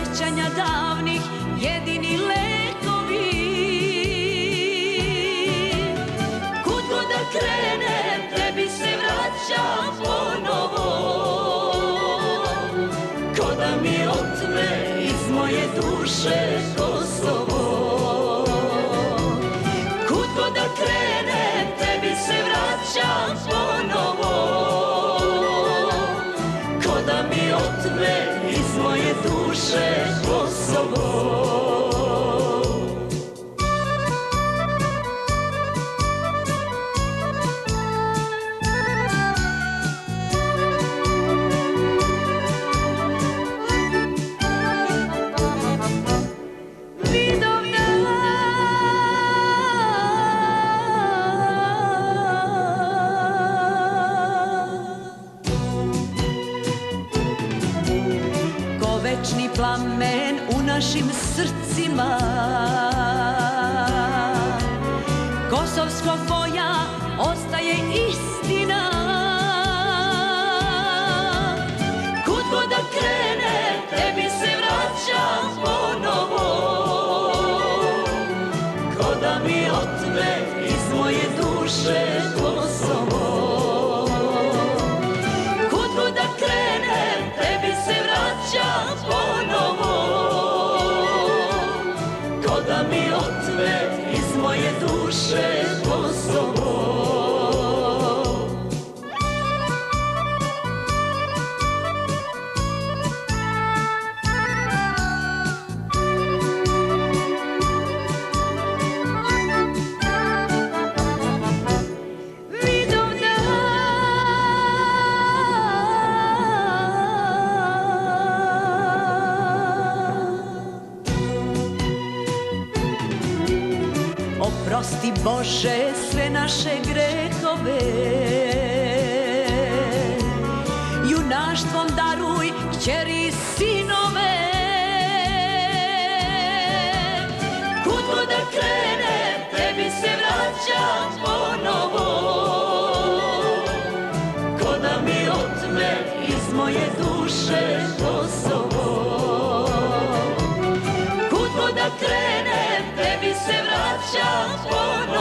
sećanja davnih jedini lekovi. Kud god da krenem, tebi se vraćam ponovo, ko da mi otme iz moje duše Kosovo. Kud god da krenem, tebi se vraćam ponovo, ko da mi otme iz moje duše Kosovo. Večni plamen u našim srcima, kosovsko boja ostaje istina. Kud god da krenem, tebi se vraćam ponovo, ko da mi otme iz moje duše Kosovo. Kud god da krenem, tebi se vraćam ponovo, ko da mi otme iz moje duše Kosovo. Oprosti Bože sve naše grehove, junaštvom daruj kćeri i sinove. Kud god da krenem, tebi se vraćam ponovo, ko da mi otme iz moje duše Kosovo. Kud god da krenem, tebi se vraćam ponovo,